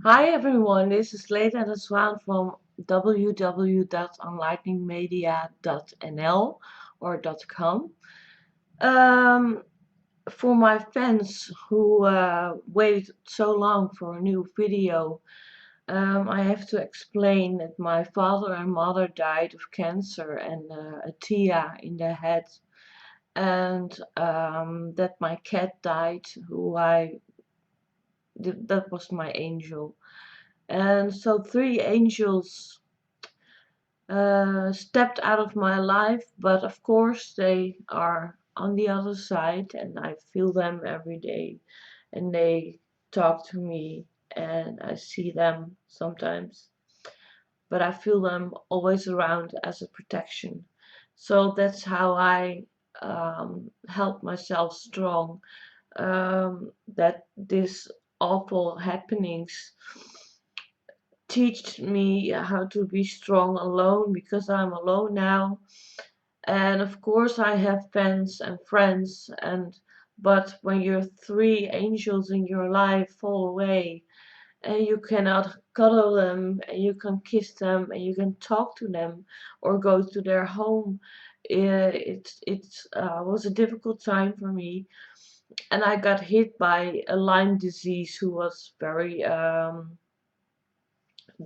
Hi everyone, this is Leda de Zwaan from www.enlighteningmedia.nl or .com. Um, for my fans who waited so long for a new video, I have to explain that my father and mother died of cancer and a TIA in the head, and that my cat died, that was my angel. And so three angels stepped out of my life, but of course they are on the other side, and I feel them every day, and they talk to me, and I see them sometimes, but I feel them always around as a protection. So that's how I help myself strong. That this awful happenings teach me how to be strong alone because I'm alone now. And of course I have fans and friends, and but when your three angels in your life fall away and you cannot cuddle them and you can kiss them and you can talk to them or go to their home, it was a difficult time for me. And I got hit by a Lyme disease who was very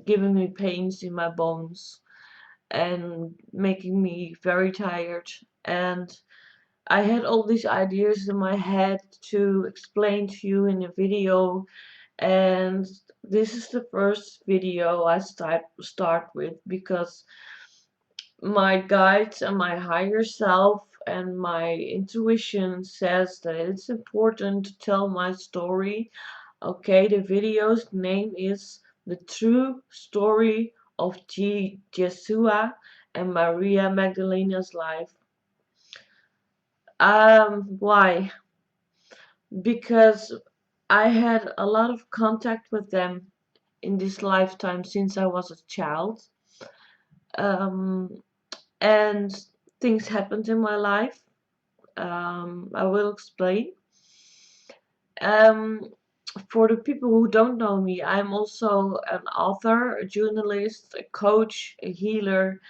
giving me pains in my bones and making me very tired. And I had all these ideas in my head to explain to you in a video, and this is the first video I start with because my guides and my higher self and my intuition says that it's important to tell my story. Okay, the video's name is The True Story of Jesua and Maria Magdalena's Life. Why? Because I had a lot of contact with them in this lifetime since I was a child. Um, and things happened in my life. I will explain. Um, for the people who don't know me, I'm also an author, a journalist, a coach, a healer,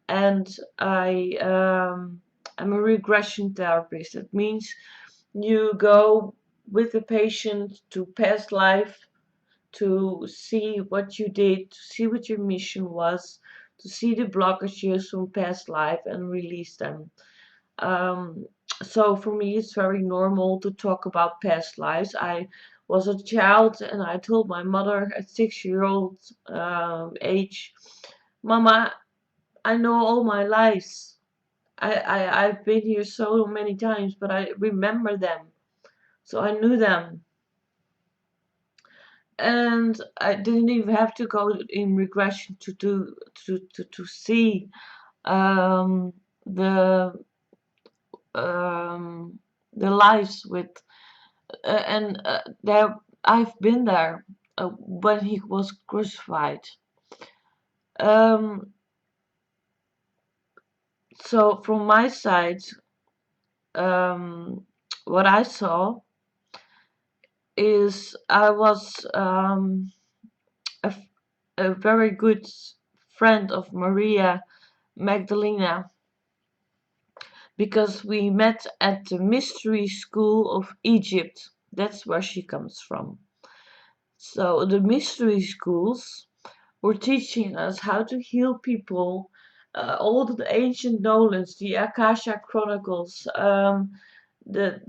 and I'm a regression therapist. It means you go with the patient to past life to see what you did, to see what your mission was, to see the blockages from past life and release them. Um, so for me, it's very normal to talk about past lives. I was a child and I told my mother at 6 year old age, Mama, I know all my lives. I've been here so many times, but I remember them. So I knew them. And I didn't even have to go in regression to see um, the um, the lives with and there I've been there when he was crucified. Um, so from my side, um, what I saw is I was a, a very good friend of Maria Magdalena because we met at the mystery school of Egypt. That's where she comes from. So the mystery schools were teaching us how to heal people. All the ancient knowledge, the Akasha Chronicles, the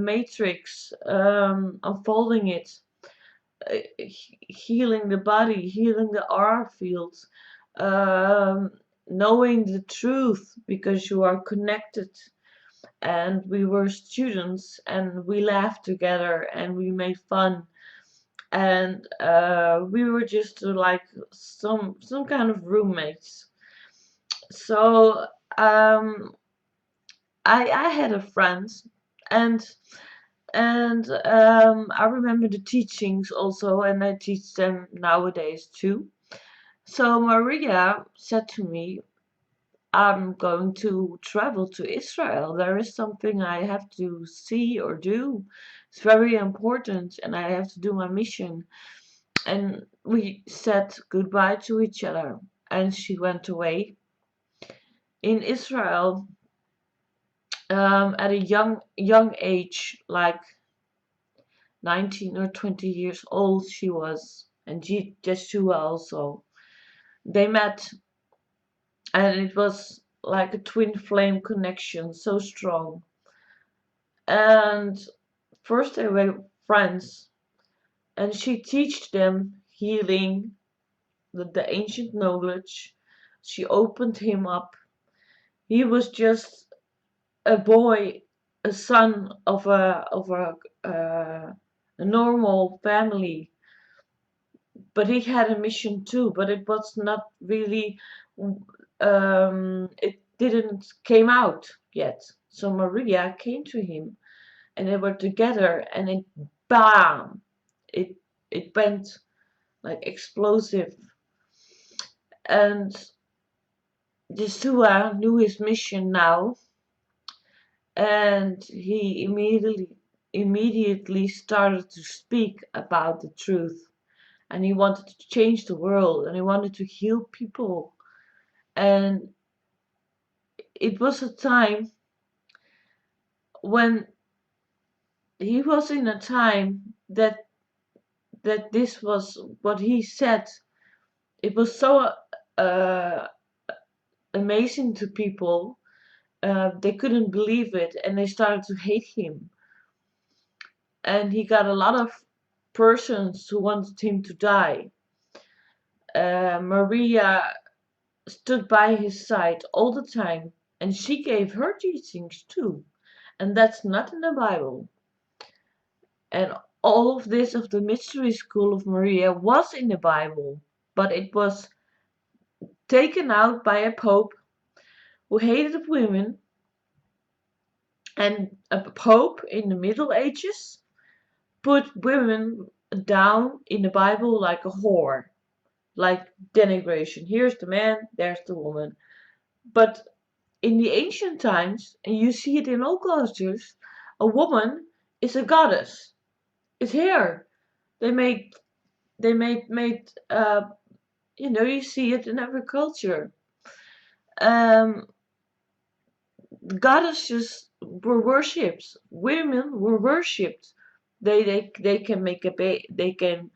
Matrix, unfolding it, healing the body, healing the aura fields, um, knowing the truth because you are connected. And we were students and we laughed together and we made fun, and we were just like some kind of roommates. So um, I had a friend, and I remember the teachings also, and I teach them nowadays too. So Maria said to me, I'm going to travel to Israel. There is something I have to see or do. It's very important, and I have to do my mission. and we said goodbye to each other, and she went away. In Israel, at a young age, like 19 or 20 years old she was, and Jesua also. They met, and it was like a twin flame connection, so strong. And first they were friends, and she taught them healing, the ancient knowledge. She opened him up. He was just a boy, a son of a normal family, but he had a mission too. But it was not really. It didn't came out yet. So Maria came to him, and they were together, and it bam, it it went like explosive. And Jesua knew his mission now, and he immediately started to speak about the truth, and he wanted to change the world, and he wanted to heal people. And it was a time when he was in a time that this was what he said. It was so uh, amazing to people. They couldn't believe it, and they started to hate him. And he got a lot of persons who wanted him to die. Maria stood by his side all the time, and she gave her teachings too. And that's not in the Bible. And all of this of the mystery school of Maria was in the Bible, but it was taken out by a pope who hated women, and a pope in the Middle Ages put women down in the Bible like a whore, like denigration. Here's the man, there's the woman. But in the ancient times, and you see it in all cultures, a woman is a goddess. It's here. They made you see it in every culture. Um, Goddesses were worshipped. Women were worshipped. They can make they can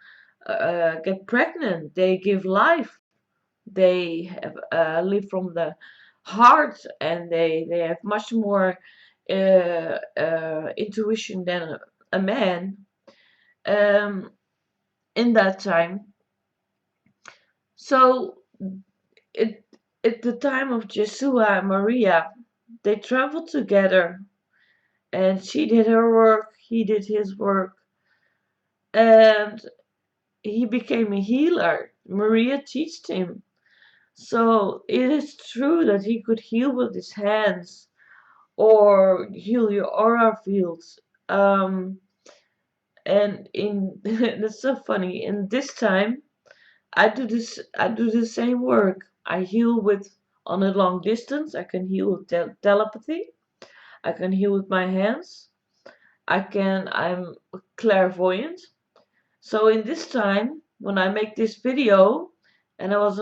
get pregnant. They give life. They have live from the heart, and they have much more intuition than a man um, in that time. So it at the time of Jesua and Maria, they traveled together, and she did her work, he did his work, and he became a healer. Maria taught him. So it is true that he could heal with his hands or heal your aura fields. And in that's so funny. In this time, I do the same work. I heal with on a long distance. I can heal with telepathy. I can heal with my hands. I'm clairvoyant. So in this time, when I make this video, and I was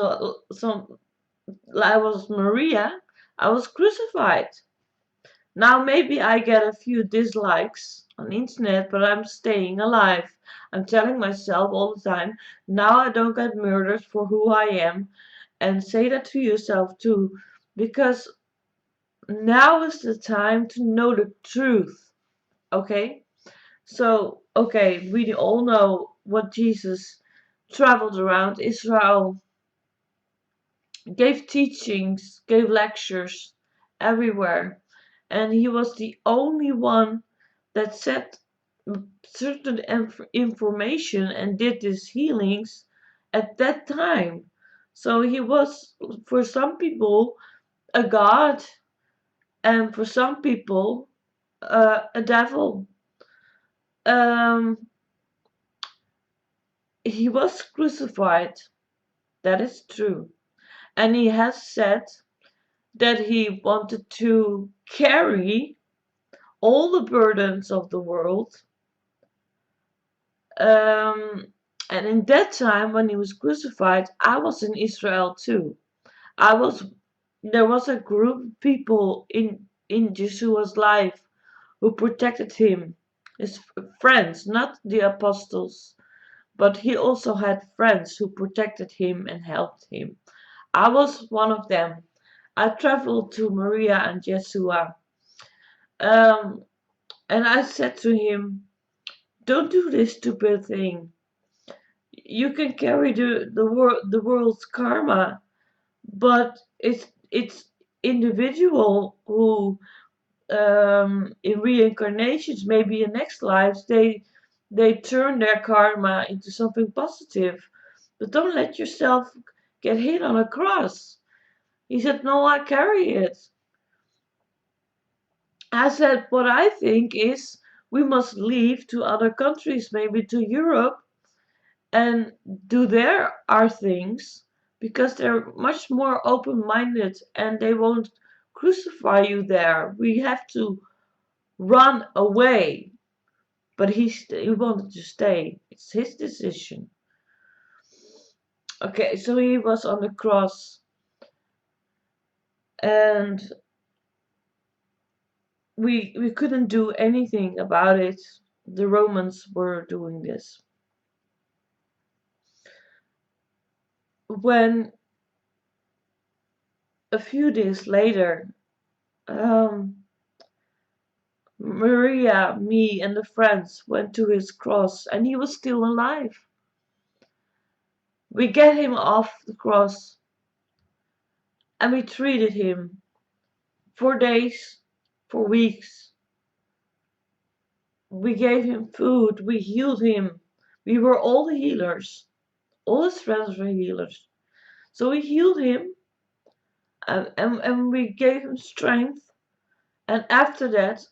Maria, I was crucified. Now maybe I get a few dislikes on the internet, but I'm staying alive. I'm telling myself all the time, now I don't get murdered for who I am. And say that to yourself too, because now is the time to know the truth. Okay? So, okay, we all know what Jesus traveled around Israel, gave teachings, gave lectures everywhere, and he was the only one that said certain information and did these healings at that time. So he was, for some people, a god, and for some people, a devil. Um, he was crucified, that is true. And he has said that he wanted to carry all the burdens of the world, um, And in that time when he was crucified, I was in Israel too. I was There was a group of people in Jesua's life who protected him. His friends, not the apostles, but he also had friends who protected him and helped him. I was one of them. I traveled to Maria and Jesua, um, and I said to him, "Don't do this stupid thing. You can carry the world's karma, but it's individual who in reincarnations, maybe in next lives, they turn their karma into something positive. But don't let yourself get hit on a cross." He said, "No, I carry it." I said, "What I think is we must leave to other countries, maybe to Europe, and do there our things, because they're much more open-minded and they won't crucify you there. We have to run away." But he wanted to stay. It's his decision. Okay, so he was on the cross, and we couldn't do anything about it. The Romans were doing this. When a few days later, um, Maria, me, and the friends went to his cross, and he was still alive. We get him off the cross, and we treated him for days, for weeks. We gave him food, we healed him. We were all healers. All his friends were healers. So we healed him, and we gave him strength. And after that,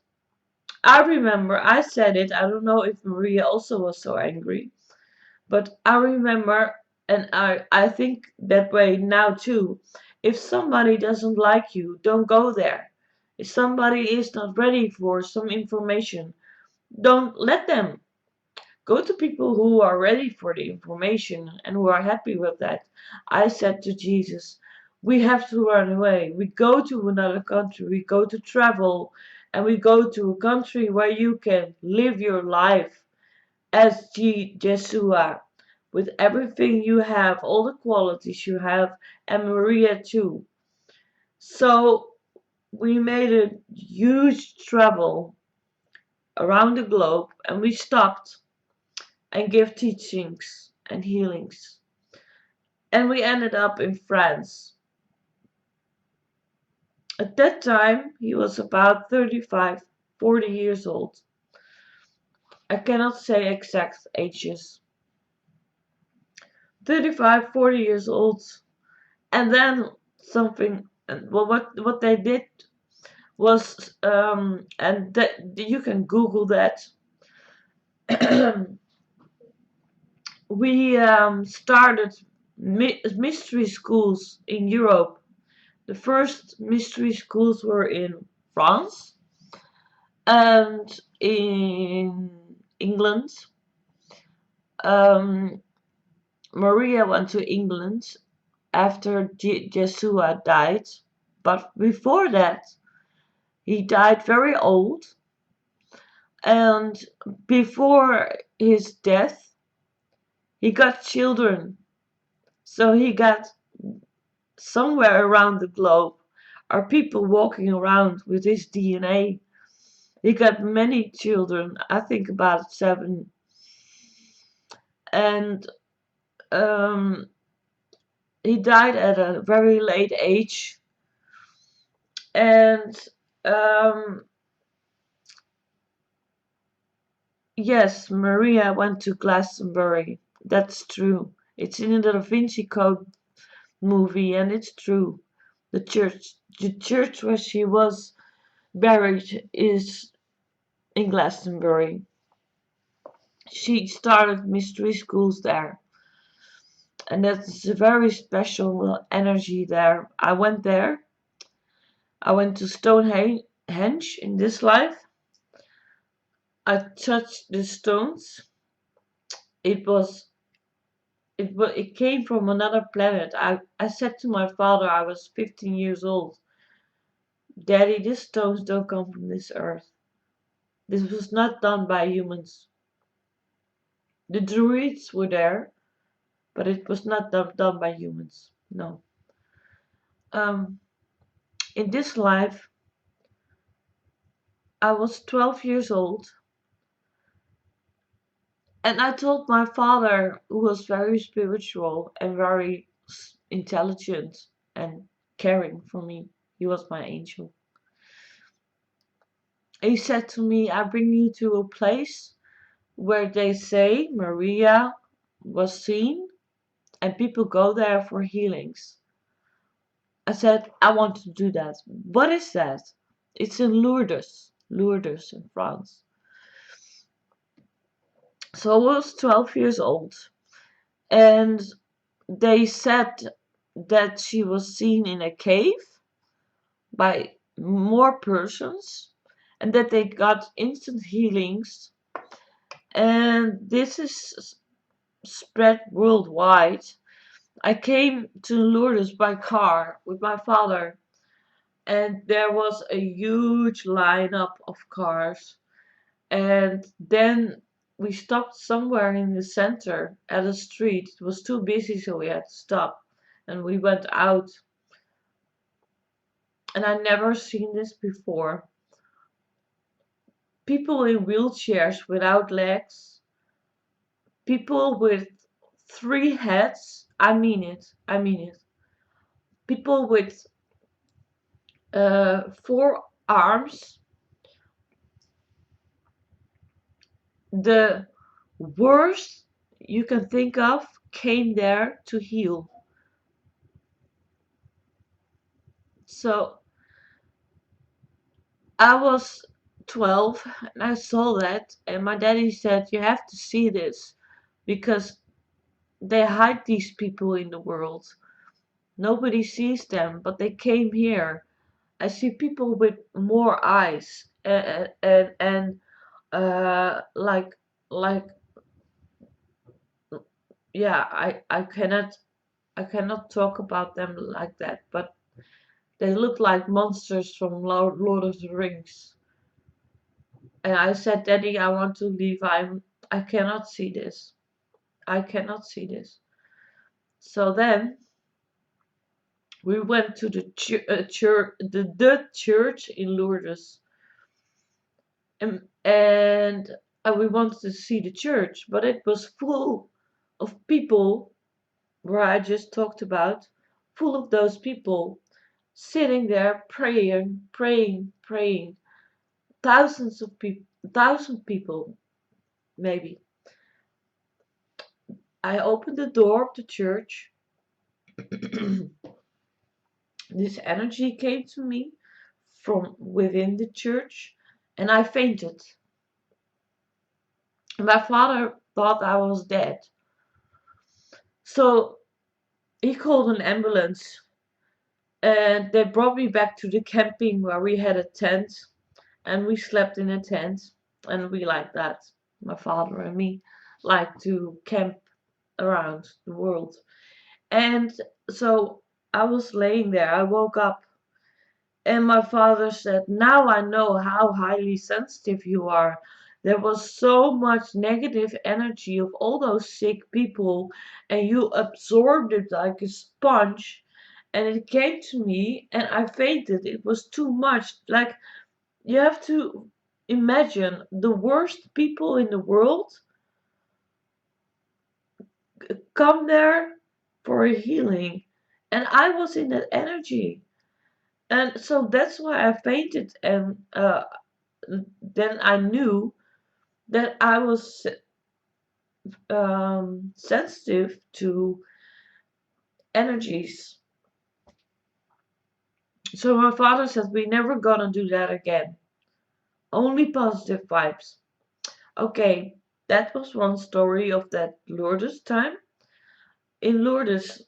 I remember I said it. I don't know if Maria also was so angry, but I remember, and I think that way now too. If somebody doesn't like you, don't go there. If somebody is not ready for some information, don't let them. Go to people who are ready for the information and who are happy with that. I said to Jesus, we have to run away. We go to another country, we go to travel, and we go to a country where you can live your life as Jesua, with everything you have, all the qualities you have, and Maria too. So we made a huge travel around the globe, and we stopped and give teachings and healings. And we ended up in France. At that time, he was about 35, 40 years old. I cannot say exact ages. 35, 40 years old. And then something, well, what they did was, and that you can Google that. We started mystery schools in Europe. The first mystery schools were in France and in England. Um, Maria went to England after Jesua died, but before that, he died very old. And before his death, he got children. So he got somewhere around the globe are people walking around with his DNA. He got many children, I think about 7. And um, he died at a very late age. And um, yes, Maria went to Glastonbury. That's true. It's in the Da Vinci Code movie, and it's true. The church where she was buried is in Glastonbury. She started mystery schools there, and that's a very special energy there. I went there. I went to Stonehenge in this life. I touched the stones. It was it came from another planet. I said to my father, I was 15 years old, Daddy, these stones don't come from this earth. This was not done by humans. The druids were there, but it was not done by humans. No. Um, in this life, I was 12 years old, and I told my father, who was very spiritual and very intelligent and caring for me, he was my angel. He said to me, I bring you to a place where they say Maria was seen and people go there for healings. I said, I want to do that. What is that? It's in Lourdes, Lourdes in France. So I was 12 years old, and they said that she was seen in a cave by more persons and that they got instant healings. And this is spread worldwide. I came to Lourdes by car with my father, and there was a huge lineup of cars. And then we stopped somewhere in the center at a street. It was too busy, so we had to stop. And we went out. And I never seen this before. People in wheelchairs without legs, people with three heads. I mean it. I mean it. People with four arms. The worst you can think of came there to heal. So I was 12 and I saw that, and my daddy said, you have to see this because they hide these people in the world. Nobody sees them, but they came here. I see people with more eyes and like yeah, I cannot talk about them like that, but they look like monsters from Lord of the Rings. And I said, Daddy, I want to leave. I cannot see this. I cannot see this. So then we went to the church, the church in Lourdes, and we wanted to see the church, but it was full of people where I just talked about, full of those people sitting there praying, praying, praying. Thousands of people, thousand people maybe. I opened the door of the church. This energy came to me from within the church, and I fainted. My father thought I was dead. So he called an ambulance, and they brought me back to the camping where we had a tent, and we slept in a tent, and we like that. My father and me like to camp around the world. And so I was laying there. I woke up, and my father said, now I know how highly sensitive you are. There was so much negative energy of all those sick people, and you absorbed it like a sponge. And it came to me, and I fainted. It was too much. Like, you have to imagine the worst people in the world come there for a healing. And I was in that energy. And so that's why I fainted. And then I knew that I was sensitive to energies. So my father said, we're never gonna do that again. Only positive vibes. Okay, that was one story of that Lourdes time. In Lourdes,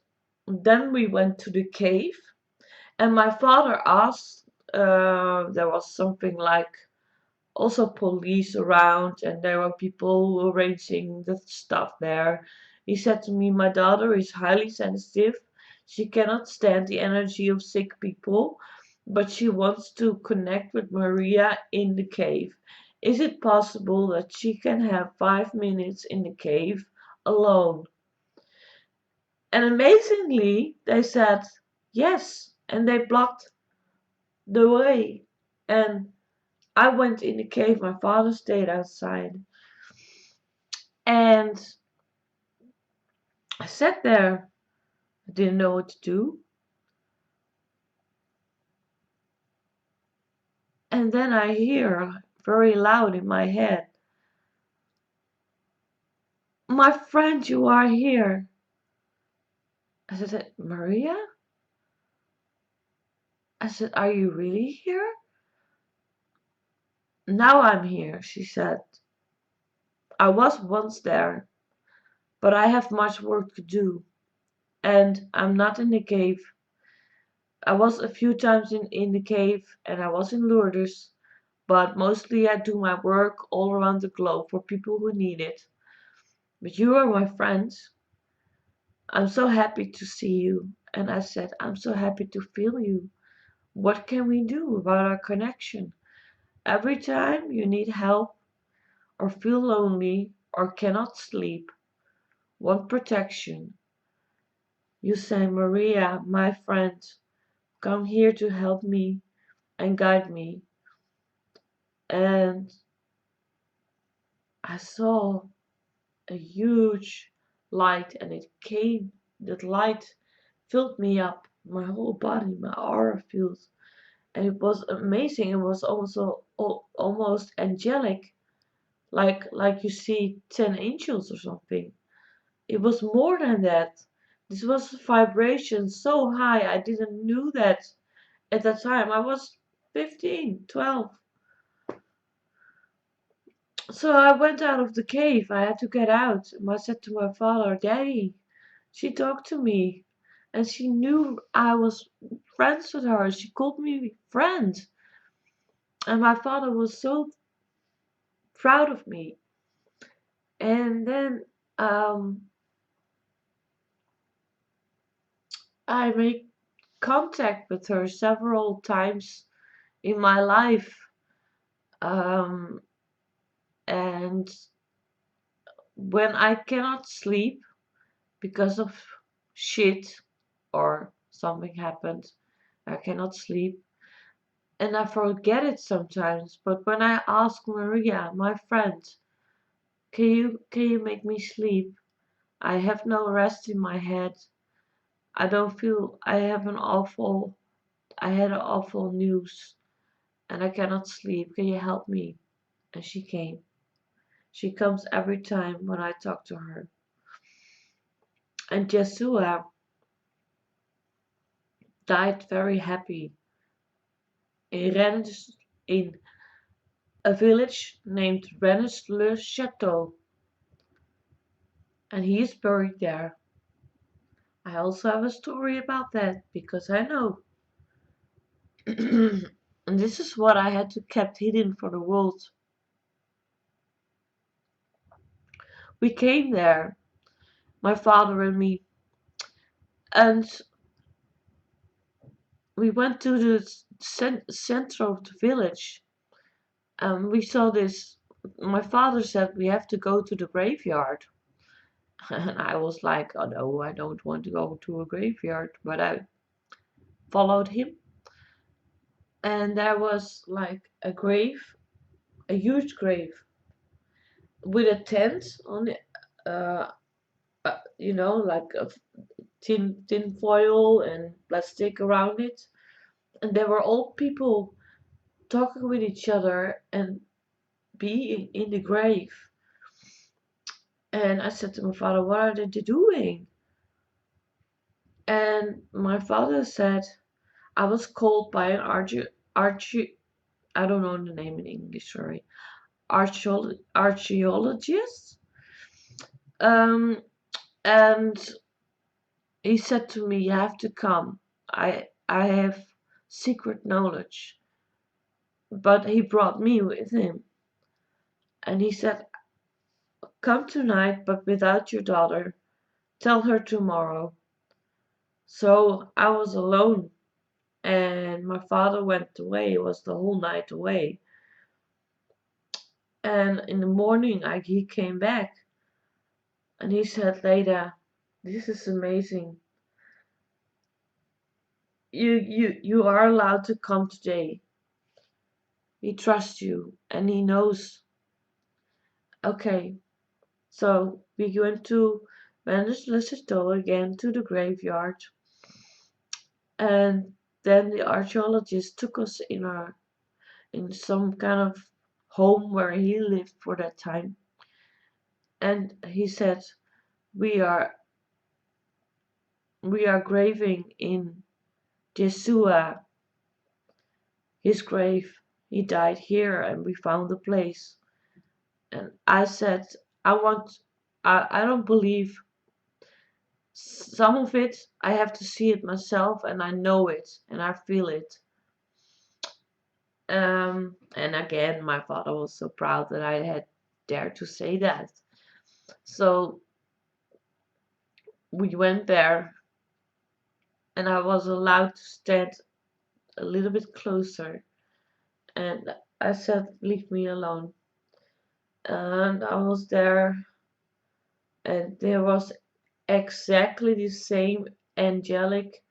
then we went to the cave, and my father asked, there was something like also police around, and there were people arranging the stuff there. He said to me, "My daughter is highly sensitive. She cannot stand the energy of sick people, but she wants to connect with Maria in the cave. Is it possible that she can have 5 minutes in the cave alone?" And amazingly, they said yes, and they blocked the way. And I went in the cave, my father stayed outside. And I sat there, I didn't know what to do. And then I hear very loud in my head, "My friend, you are here." I said, "Maria?" I said, "Are you really here?" "Now I'm here," she said. "I was once there, but I have much work to do, and I'm not in the cave. I was a few times in the cave, and I was in Lourdes, but mostly I do my work all around the globe for people who need it. But you are my friend. I'm so happy to see you." And I said, "I'm so happy to feel you. What can we do about our connection? Every time you need help or feel lonely or cannot sleep, want protection, you say, 'Maria, my friend, come here to help me and guide me.'" And I saw a huge light, and that light filled me up, my whole body, my aura field. And it was amazing. It was also almost angelic, like you see 10 angels or something. It was more than that. This was a vibration so high. I didn't knew that at that time. I was 15, 12. So I went out of the cave. I had to get out. I said to my father, "Daddy, she talked to me, and she knew I was friends with her. She called me friend." And my father was so proud of me. And then I made contact with her several times in my life. Um, and when I cannot sleep because of shit or something happened, I cannot sleep. And I forget it sometimes. But when I ask Maria, my friend, can you make me sleep? I have no rest in my head. I don't feel I had an awful news and I cannot sleep. Can you help me?" And she came. She comes every time when I talk to her. And Jesua died very happy in Rennes, in a village named Rennes-le-Château, and he is buried there. I also have a story about that because I know. And this is what I had to keep hidden for the world. We came there, my father and me, and we went to the center of the village. We saw this. My father said we have to go to the graveyard. And I was like, "Oh no, I don't want to go to a graveyard." But I followed him, and there was like a grave, a huge grave, with a tent on it, uh, like a tin foil and plastic around it. And there were old people talking with each other and being in the grave. And I said to my father, "What are they doing?" And my father said, "I was called by an archie I don't know the name in English, sorry, archaeologist. Um, and he said to me, "You have to come. I have secret knowledge." But he brought me with him, and he said, "Come tonight, but without your daughter. Tell her tomorrow. So I was alone, and my father went away. It was the whole night away. And in the morning, he came back and he said, Leda, this is amazing. You are allowed to come today. He trusts you and he knows. Okay, so we went to Wenneslestertoe again to the graveyard, and then the archaeologist took us in some kind of home where he lived for that time, and he said, we are we are graving in Jesua, his grave. He died here, and we found the place. And I said, I want, I don't believe some of it. I have to see it myself, and I know it, and I feel it. And again, my father was so proud that I had dared to say that. So we went there, and I was allowed to stand a little bit closer. And I said, leave me alone. And I was there, and there was exactly the same angelic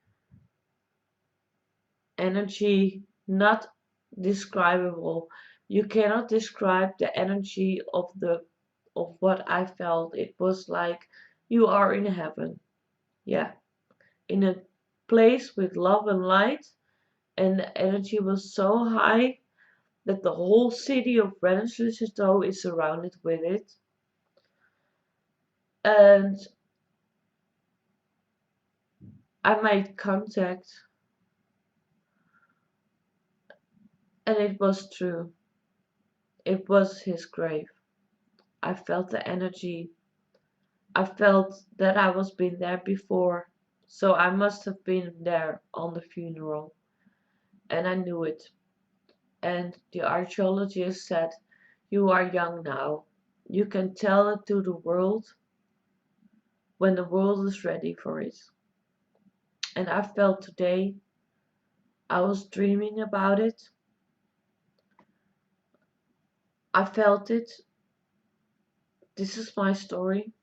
energy, not describable. You cannot describe the energy of what I felt. It was like you are in heaven. Yeah, in a place with love and light, and the energy was so high that the whole city of Rennes-le-Château is surrounded with it. And I made contact, and it was true. It was his grave. I felt the energy. I felt that I was been there before, so I must have been there on the funeral, and I knew it. And the archaeologist said, you are young now. You can tell it to the world when the world is ready for it. And I felt today I was dreaming about it. I felt it. This is my story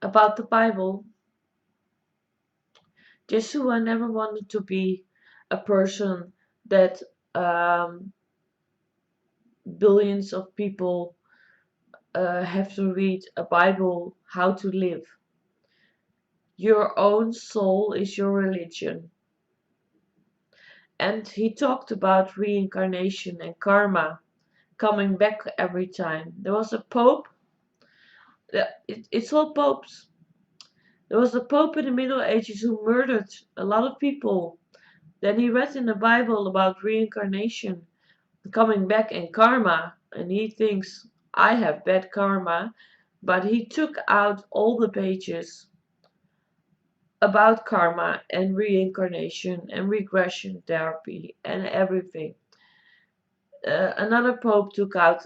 about the Bible. Jesua never wanted to be a person that um, billions of people have to read a Bible how to live. Your own soul is your religion. And he talked about reincarnation and karma coming back every time. There was a pope, it's all popes. There was a pope in the Middle Ages who murdered a lot of people. Then he read in the Bible about reincarnation, coming back, and karma, and he thinks I have bad karma, but he took out all the pages about karma and reincarnation and regression therapy and everything. Another pope took out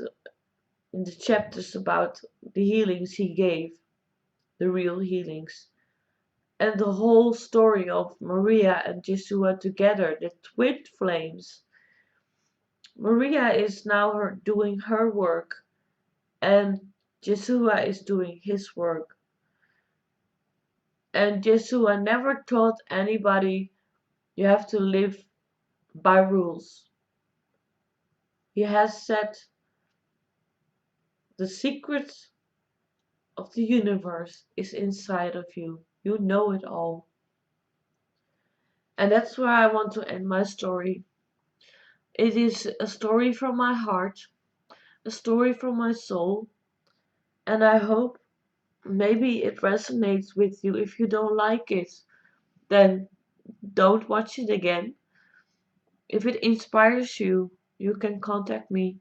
the chapters about the healings he gave, the real healings, and the whole story of Maria and Jesua together, the twin flames. Maria is now doing her work, and Jesua is doing his work. And Jesua never taught anybody you have to live by rules. He has said the secret of the universe is inside of you. You know it all. And that's where I want to end my story. It is a story from my heart, a story from my soul, and I hope maybe it resonates with you. If you don't like it, then don't watch it again. If it inspires you, you can contact me.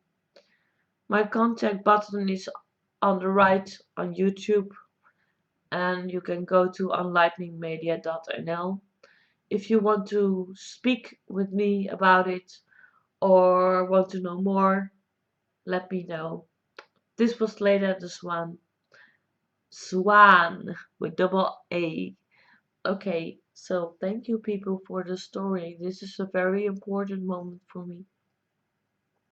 My contact button is on the right on YouTube, and you can go to unlightningmedia.nl. If you want to speak with me about it or want to know more, let me know. This was Leda de Zwaan. Zwaan with double A. Okay, so thank you people for the story. This is a very important moment for me.